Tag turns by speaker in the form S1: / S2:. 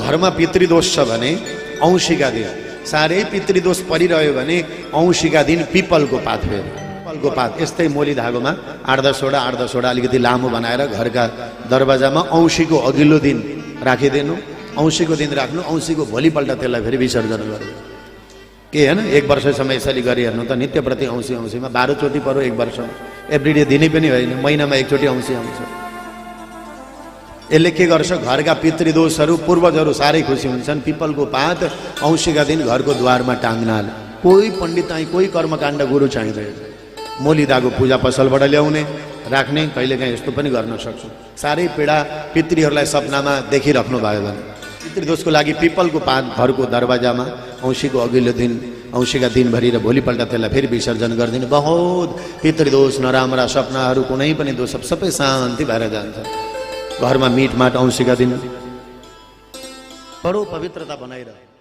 S1: घरमा पितृदोष छ भने औँसीका दिन साह्रै पितृदोष परिरह्यो भने औँसीका दिन पिपलको पात फेर पिपलको पात यस्तै मोली धागोमा 8-10 वटा अलिकति लामो बनाएर घरका दरवाजामा औँसीको अघिल्लो दिन राखिदिनु। औँसीको दिन राख्नु, औँसीको भोलिपल्ट त्यसलाई फेरि विसर्जन गर्नु। के हैन 1 वर्षसम्म यसरी गरिहेर्नु त नित्य प्रति औँसीमा 12 चोटि पर्यो 1 वर्ष एभ्रिडे दिनै पनि होइन, महिनामा 1 चोटि औँसी आउँछ। यसले के गर्छ घरका पितृदोषहरू पूर्वजहरू साह्रै खुसी हुन्छन्। पिपलको पात औँसीका दिन घरको द्वारमा टाङ्नाले कोही पण्डित कोही कर्मकाण्ड गुरु चाहिँदैन। मोली धागो पूजा पसलबाट ल्याउने राख्ने कहिलेकाहीँ यस्तो पनि गर्न सक्छौँ। साह्रै पीडा पितृहरूलाई सपनामा देखिराख्नु भयो भने पितृदोषको लागि पिपलको पात घरको दरवाजामा औँसीको अघिल्लो दिन औँसीका दिनभरि र भोलिपल्ट त्यसलाई फेरि विसर्जन गरिदिनु। बहुत पितृदोष नराम्रा सपनाहरू कुनै पनि दोष सबै शान्ति भएर जान्छ। घरमा मिठमाट औँसीका दिन बडो पवित्रता बनाइरह्यो।